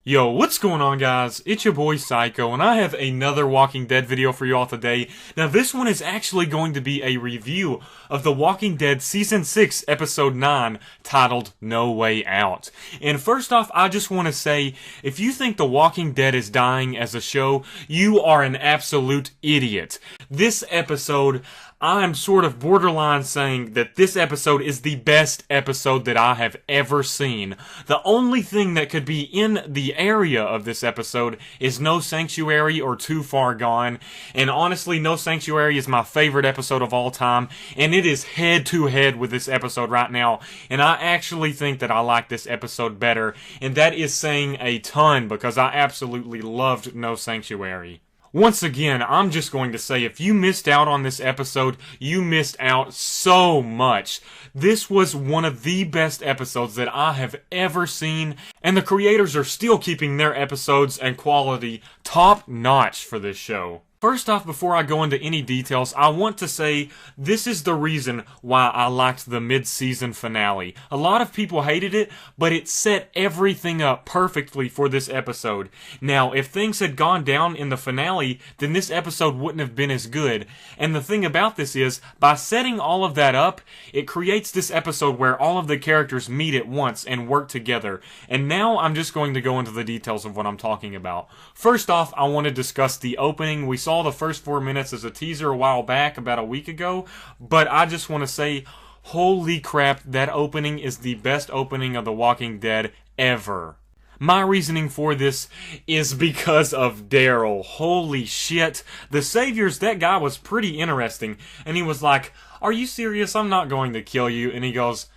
Yo, what's going on, guys? It's your boy Psycho, and I have another Walking Dead video for you all today. Now, this one is actually going to be a review of The Walking Dead Season 6, Episode 9, titled No Way Out. And first off, I just want to say, if you think The Walking Dead is dying as a show, you are an absolute idiot. This episode, I'm sort of borderline saying that this episode is the best episode that I have ever seen. The only thing that could be in the area of this episode is No Sanctuary or Too Far Gone. And honestly, No Sanctuary is my favorite episode of all time. And it is head to head with this episode right now. And I actually think that I like this episode better. And that is saying a ton because I absolutely loved No Sanctuary. Once again, I'm just going to say, if you missed out on this episode, you missed out so much. This was one of the best episodes that I have ever seen, and the creators are still keeping their episodes and quality top notch for this show. First off, before I go into any details, I want to say this is the reason why I liked the mid-season finale. A lot of people hated it, but it set everything up perfectly for this episode. Now, if things had gone down in the finale, then this episode wouldn't have been as good. And the thing about this is, by setting all of that up, it creates this episode where all of the characters meet at once and work together. And now I'm just going to go into the details of what I'm talking about. First off, I want to discuss the opening. We saw the first 4 minutes as a teaser a while back, about a week ago, but I just want to say, holy crap, that opening is the best opening of The Walking Dead ever. My reasoning for this is because of Daryl. Holy shit. The Saviors, that guy was pretty interesting, and he was like, "Are you serious? I'm not going to kill you." And he goes,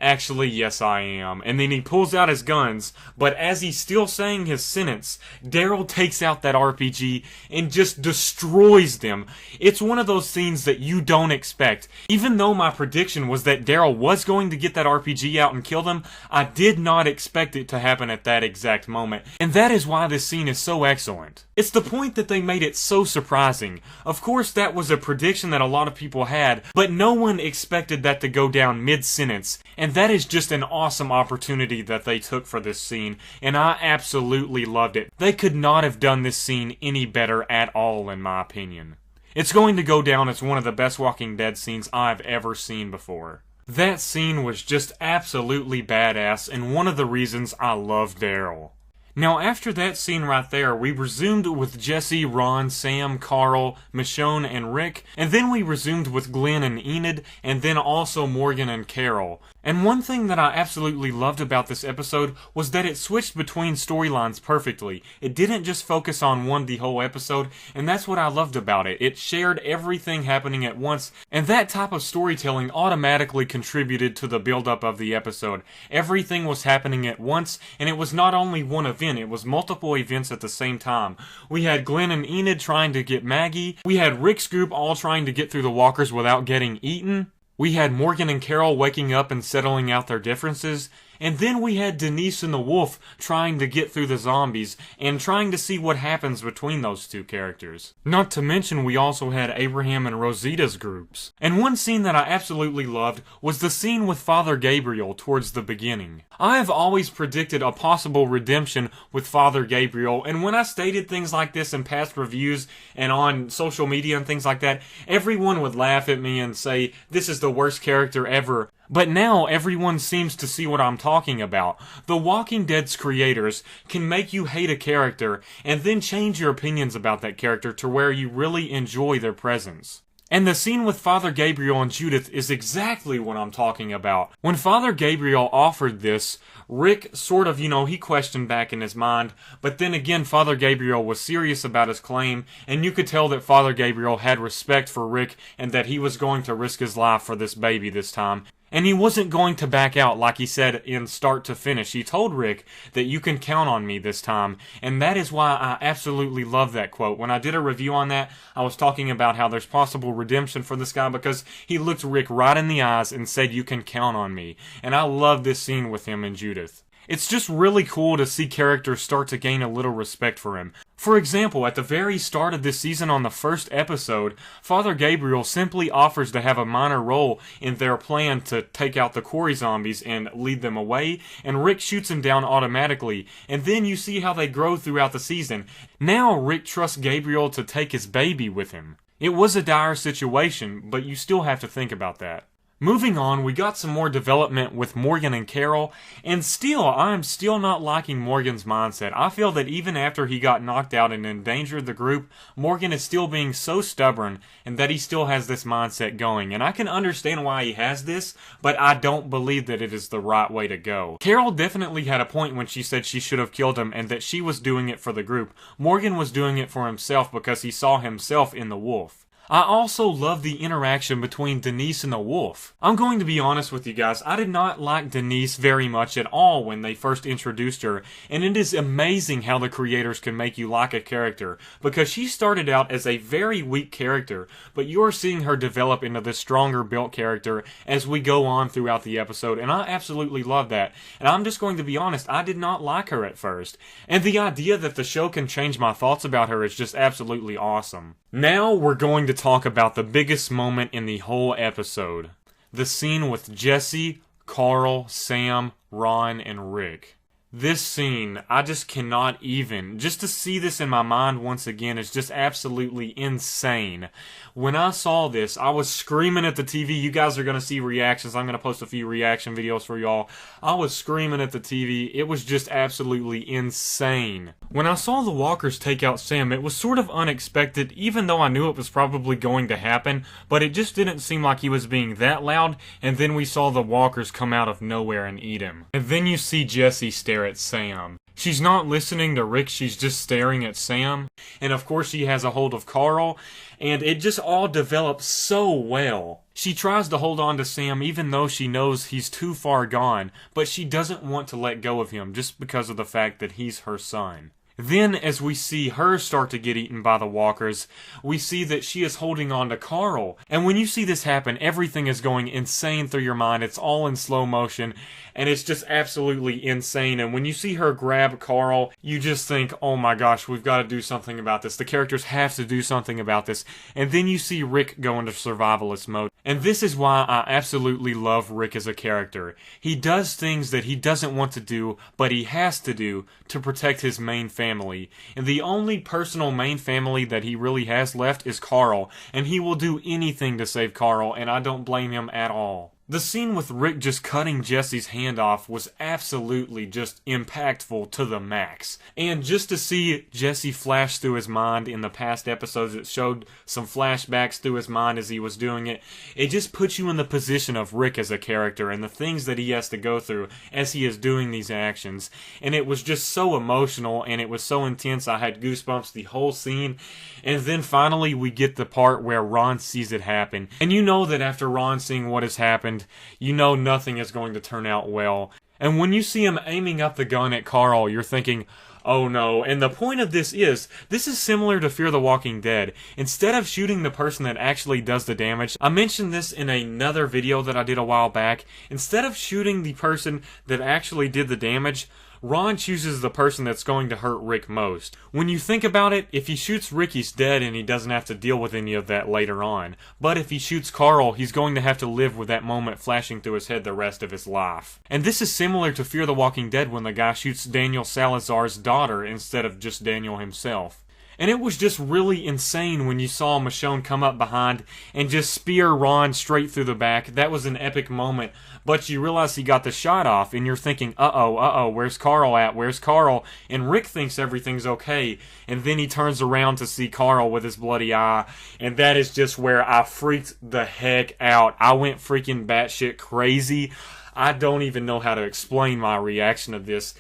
"Actually, yes, I am." And then he pulls out his guns, but as he's still saying his sentence, Daryl takes out that RPG and just destroys them. It's one of those scenes that you don't expect. Even though my prediction was that Daryl was going to get that RPG out and kill them, I did not expect it to happen at that exact moment. And that is why this scene is so excellent. It's the point that they made it so surprising. Of course, that was a prediction that a lot of people had, but no one expected that to go down mid-sentence. And that is just an awesome opportunity that they took for this scene, and I absolutely loved it. They could not have done this scene any better at all, in my opinion. It's going to go down as one of the best Walking Dead scenes I've ever seen before. That scene was just absolutely badass, and one of the reasons I love Daryl. Now, after that scene right there, we resumed with Jesse, Ron, Sam, Carl, Michonne, and Rick, and then we resumed with Glenn and Enid, and then also Morgan and Carol. And one thing that I absolutely loved about this episode was that it switched between storylines perfectly. It didn't just focus on one the whole episode, and that's what I loved about it. It shared everything happening at once, and that type of storytelling automatically contributed to the build-up of the episode. Everything was happening at once, and it was not only one event, it was multiple events at the same time. We had Glenn and Enid trying to get Maggie. We had Rick's group all trying to get through the walkers without getting eaten. We had Morgan and Carol waking up and settling out their differences. And then we had Denise and the wolf trying to get through the zombies and trying to see what happens between those two characters. Not to mention we also had Abraham and Rosita's groups. And one scene that I absolutely loved was the scene with Father Gabriel towards the beginning. I have always predicted a possible redemption with Father Gabriel, and when I stated things like this in past reviews and on social media and things like that, everyone would laugh at me and say, "This is the worst character ever." But now everyone seems to see what I'm talking about. The Walking Dead's creators can make you hate a character and then change your opinions about that character to where you really enjoy their presence. And the scene with Father Gabriel and Judith is exactly what I'm talking about. When Father Gabriel offered this, Rick sort of, he questioned back in his mind, but then again Father Gabriel was serious about his claim, and you could tell that Father Gabriel had respect for Rick and that he was going to risk his life for this baby this time. And he wasn't going to back out like he said in start to finish. He told Rick that you can count on me this time. And that is why I absolutely love that quote. When I did a review on that, I was talking about how there's possible redemption for this guy because he looked Rick right in the eyes and said you can count on me. And I love this scene with him and Judith. It's just really cool to see characters start to gain a little respect for him. For example, at the very start of this season on the first episode, Father Gabriel simply offers to have a minor role in their plan to take out the quarry zombies and lead them away, and Rick shoots him down automatically, and then you see how they grow throughout the season. Now Rick trusts Gabriel to take his baby with him. It was a dire situation, but you still have to think about that. Moving on, we got some more development with Morgan and Carol, and I'm still not liking Morgan's mindset. I feel that even after he got knocked out and endangered the group, Morgan is still being so stubborn, and that he still has this mindset going. And I can understand why he has this, but I don't believe that it is the right way to go. Carol definitely had a point when she said she should have killed him, and that she was doing it for the group. Morgan was doing it for himself because he saw himself in the wolf. I also love the interaction between Denise and the wolf. I'm going to be honest with you guys, I did not like Denise very much at all when they first introduced her, and it is amazing how the creators can make you like a character, because she started out as a very weak character, but you're seeing her develop into this stronger built character as we go on throughout the episode, and I absolutely love that. And I'm just going to be honest, I did not like her at first, and the idea that the show can change my thoughts about her is just absolutely awesome. Now we're going to talk about the biggest moment in the whole episode. The scene with Jesse, Carl, Sam, Ron, and Rick. This scene, I just cannot even. Just to see this in my mind once again is just absolutely insane. When I saw this, I was screaming at the TV. You guys are going to see reactions. I'm going to post a few reaction videos for y'all. I was screaming at the TV. It was just absolutely insane. When I saw the walkers take out Sam, it was sort of unexpected, even though I knew it was probably going to happen, but it just didn't seem like he was being that loud, and then we saw the walkers come out of nowhere and eat him. And then you see Jessie stare at Sam. She's not listening to Rick, she's just staring at Sam. And of course she has a hold of Carl, and it just all develops so well. She tries to hold on to Sam even though she knows he's too far gone, but she doesn't want to let go of him just because of the fact that he's her son. Then, as we see her start to get eaten by the walkers, we see that she is holding on to Carl. And when you see this happen, everything is going insane through your mind. It's all in slow motion, and it's just absolutely insane. And when you see her grab Carl, you just think, oh my gosh, we've got to do something about this. The characters have to do something about this. And then you see Rick go into survivalist mode. And this is why I absolutely love Rick as a character. He does things that he doesn't want to do, but he has to do to protect his main family. And the only personal main family that he really has left is Carl, and he will do anything to save Carl, and I don't blame him at all. The scene with Rick just cutting Jesse's hand off was absolutely just impactful to the max. And just to see Jesse flash through his mind in the past episodes, it showed some flashbacks through his mind as he was doing it. It just puts you in the position of Rick as a character and the things that he has to go through as he is doing these actions. And it was just so emotional and it was so intense. I had goosebumps the whole scene. And then finally we get the part where Ron sees it happen. And you know that after Ron seeing what has happened, you know nothing is going to turn out well. And when you see him aiming up the gun at Carl, you're thinking, oh no. And the point of this is similar to Fear the Walking Dead. Instead of shooting the person that actually does the damage, I mentioned this in another video that I did a while back, instead of shooting the person that actually did the damage, Ron chooses the person that's going to hurt Rick most. When you think about it, if he shoots Rick, he's dead and he doesn't have to deal with any of that later on. But if he shoots Carl, he's going to have to live with that moment flashing through his head the rest of his life. And this is similar to Fear the Walking Dead when the guy shoots Daniel Salazar's daughter instead of just Daniel himself. And it was just really insane when you saw Michonne come up behind and just spear Ron straight through the back. That was an epic moment, but you realize he got the shot off, and you're thinking, uh-oh, where's Carl at? Where's Carl? And Rick thinks everything's okay, and then he turns around to see Carl with his bloody eye, and that is just where I freaked the heck out. I went freaking batshit crazy. I don't even know how to explain my reaction to this.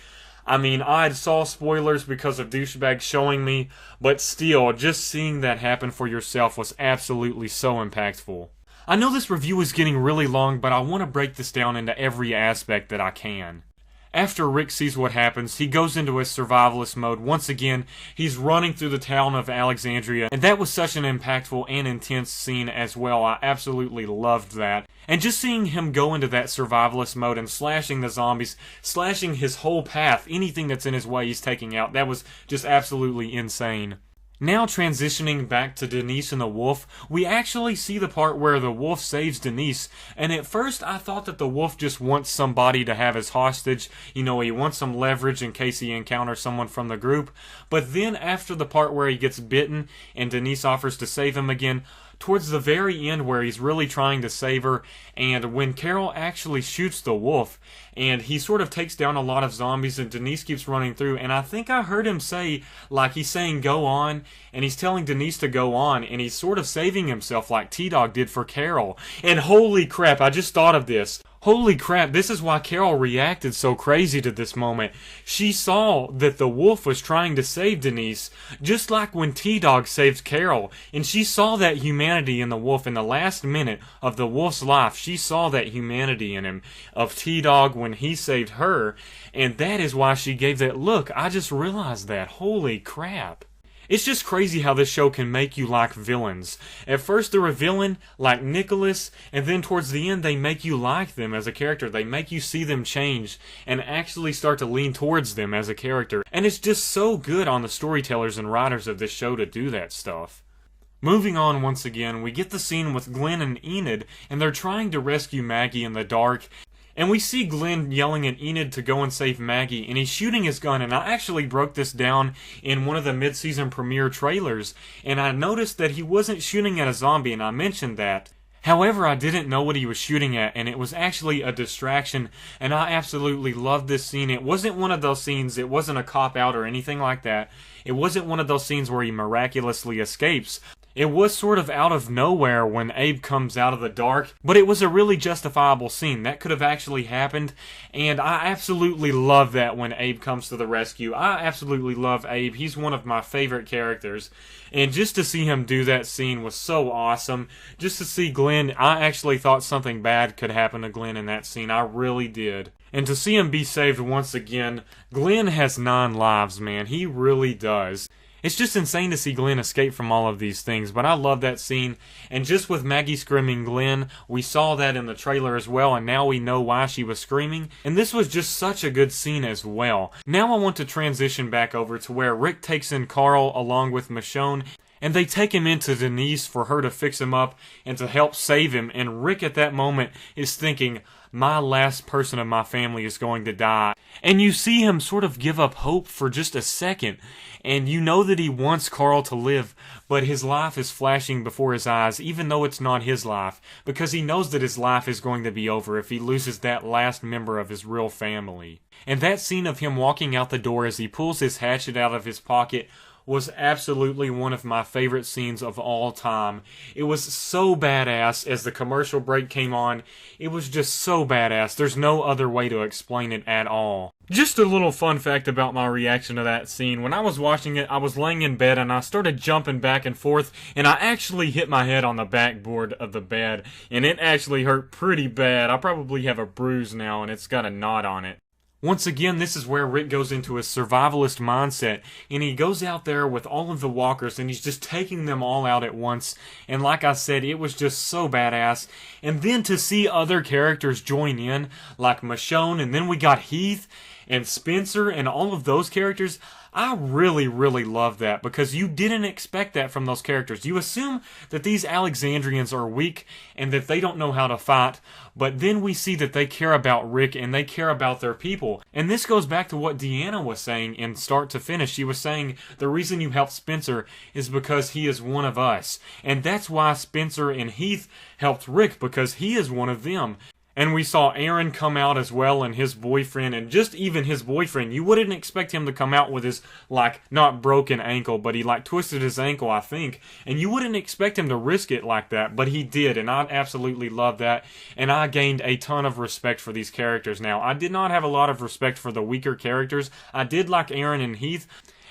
I mean, I saw spoilers because of douchebags showing me, but still, just seeing that happen for yourself was absolutely so impactful. I know this review is getting really long, but I want to break this down into every aspect that I can. After Rick sees what happens, he goes into his survivalist mode. Once again, he's running through the town of Alexandria, and that was such an impactful and intense scene as well. I absolutely loved that. And just seeing him go into that survivalist mode and slashing the zombies, slashing his whole path, anything that's in his way he's taking out, that was just absolutely insane. Now transitioning back to Denise and the wolf, we actually see the part where the wolf saves Denise, and at first I thought that the wolf just wants somebody to have as hostage, you know, he wants some leverage in case he encounters someone from the group, but then after the part where he gets bitten and Denise offers to save him again, towards the very end where he's really trying to save her, and when Carol actually shoots the wolf, and he sort of takes down a lot of zombies, and Denise keeps running through, and I think I heard him say, like, he's saying go on, and he's telling Denise to go on, and he's sort of saving himself like T-Dog did for Carol. And holy crap, I just thought of this. Holy crap, this is why Carol reacted so crazy to this moment. She saw that the wolf was trying to save Denise, just like when T-Dog saved Carol, and she saw that humanity in the wolf in the last minute of the wolf's life. She saw that humanity in him, of T-Dog when he saved her, and that is why she gave that look. I just realized that. Holy crap. It's just crazy how this show can make you like villains. At first they're a villain, like Nicholas, and then towards the end they make you like them as a character. They make you see them change, and actually start to lean towards them as a character. And it's just so good on the storytellers and writers of this show to do that stuff. Moving on once again, we get the scene with Glenn and Enid, and they're trying to rescue Maggie in the dark. And we see Glenn yelling at Enid to go and save Maggie, and he's shooting his gun, and I actually broke this down in one of the mid-season premiere trailers, and I noticed that he wasn't shooting at a zombie, and I mentioned that. However, I didn't know what he was shooting at, and it was actually a distraction, and I absolutely loved this scene. It wasn't one of those scenes, it wasn't a cop-out or anything like that. It wasn't one of those scenes where he miraculously escapes. It was sort of out of nowhere when Abe comes out of the dark, but it was a really justifiable scene. That could have actually happened, and I absolutely love that when Abe comes to the rescue. I absolutely love Abe. He's one of my favorite characters, and just to see him do that scene was so awesome. Just to see Glenn, I actually thought something bad could happen to Glenn in that scene. I really did. And to see him be saved once again, Glenn has 9 lives, man. He really does. It's just insane to see Glenn escape from all of these things, but I love that scene. And just with Maggie screaming Glenn, we saw that in the trailer as well, and now we know why she was screaming. And this was just such a good scene as well. Now I want to transition back over to where Rick takes in Carl along with Michonne, and they take him into Denise for her to fix him up and to help save him. And Rick at that moment is thinking, my last person of my family is going to die. And you see him sort of give up hope for just a second. And you know that he wants Carl to live, but his life is flashing before his eyes, even though it's not his life, because he knows that his life is going to be over if he loses that last member of his real family. And that scene of him walking out the door as he pulls his hatchet out of his pocket was absolutely one of my favorite scenes of all time. It was so badass as the commercial break came on. It was just so badass. There's no other way to explain it at all. Just a little fun fact about my reaction to that scene. When I was watching it, I was laying in bed and I started jumping back and forth, and I actually hit my head on the backboard of the bed, and it actually hurt pretty bad. I probably have a bruise now, and it's got a knot on it. Once again, this is where Rick goes into his survivalist mindset, and he goes out there with all of the walkers, and he's just taking them all out at once, and like I said, it was just so badass. And then to see other characters join in, like Michonne, and then we got Heath, and Spencer, and all of those characters, I really, really love that, because you didn't expect that from those characters. You assume that these Alexandrians are weak, and that they don't know how to fight, but then we see that they care about Rick, and they care about their people. And this goes back to what Deanna was saying in start to finish. She was saying, the reason you helped Spencer is because he is one of us. And that's why Spencer and Heath helped Rick, because he is one of them. And we saw Aaron come out as well, and his boyfriend, and just even his boyfriend. You wouldn't expect him to come out with his, like, not broken ankle, but he, like, twisted his ankle, I think. And you wouldn't expect him to risk it like that, but he did, and I absolutely love that. And I gained a ton of respect for these characters now. I did not have a lot of respect for the weaker characters. I did like Aaron and Heath,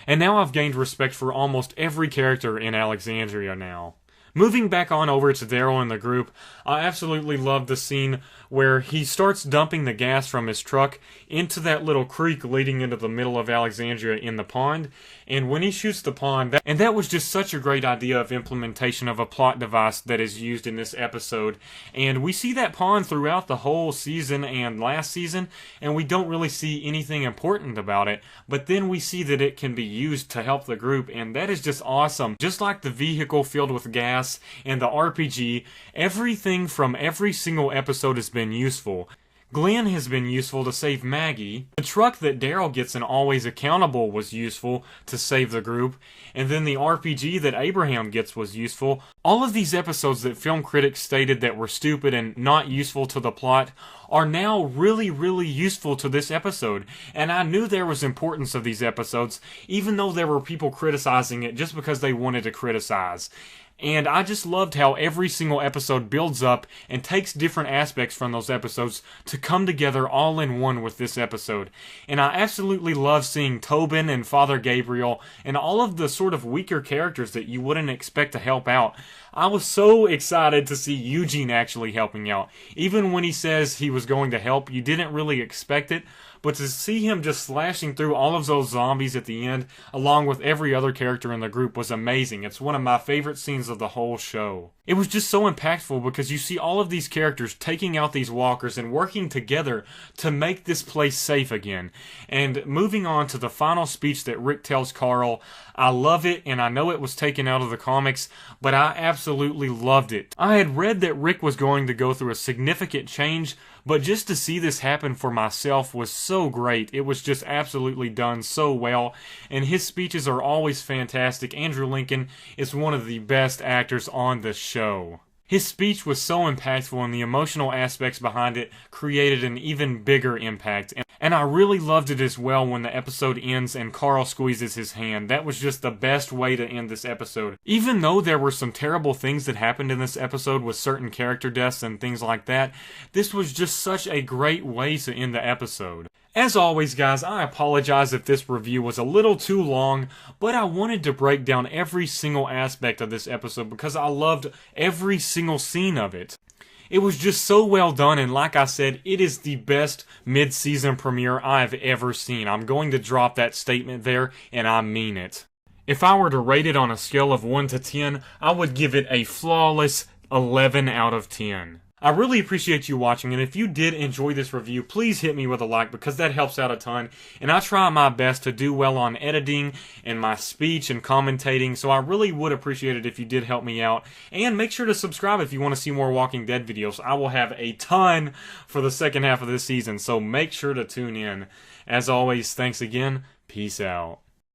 and now I've gained respect for almost every character in Alexandria now. Moving back on over to Daryl and the group, I absolutely love the scene where he starts dumping the gas from his truck into that little creek leading into the middle of Alexandria in the pond. And when he shoots the pond, that was just such a great idea of implementation of a plot device that is used in this episode. And we see that pond throughout the whole season and last season, and we don't really see anything important about it. But then we see that it can be used to help the group, and that is just awesome. Just like the vehicle filled with gas and the RPG, everything from every single episode has been useful. Glenn has been useful to save Maggie. The truck that Daryl gets in Always Accountable was useful to save the group. And then the RPG that Abraham gets was useful. All of these episodes that film critics stated that were stupid and not useful to the plot are now really, really useful to this episode. And I knew there was importance of these episodes, even though there were people criticizing it just because they wanted to criticize. And I just loved how every single episode builds up and takes different aspects from those episodes to come together all in one with this episode. And I absolutely love seeing Tobin and Father Gabriel and all of the sort of weaker characters that you wouldn't expect to help out. I was so excited to see Eugene actually helping out. Even when he says he was going to help, you didn't really expect it. But to see him just slashing through all of those zombies at the end, along with every other character in the group, was amazing. It's one of my favorite scenes of the whole show. It was just so impactful because you see all of these characters taking out these walkers and working together to make this place safe again. And moving on to the final speech that Rick tells Carl, I love it, and I know it was taken out of the comics, but I absolutely loved it. I had read that Rick was going to go through a significant change, but just to see this happen for myself was so great. It was just absolutely done so well, and his speeches are always fantastic. Andrew Lincoln is one of the best actors on the show. His speech was so impactful, and the emotional aspects behind it created an even bigger impact. And I really loved it as well when the episode ends and Carl squeezes his hand. That was just the best way to end this episode. Even though there were some terrible things that happened in this episode with certain character deaths and things like that, this was just such a great way to end the episode. As always, guys, I apologize if this review was a little too long, but I wanted to break down every single aspect of this episode because I loved every single scene of it. It was just so well done, and like I said, it is the best mid-season premiere I've ever seen. I'm going to drop that statement there, and I mean it. If I were to rate it on a scale of 1 to 10, I would give it a flawless 11 out of 10. I really appreciate you watching, and if you did enjoy this review, please hit me with a like because that helps out a ton, and I try my best to do well on editing and my speech and commentating, so I really would appreciate it if you did help me out, and make sure to subscribe if you want to see more Walking Dead videos. I will have a ton for the second half of this season, so make sure to tune in. As always, thanks again, peace out.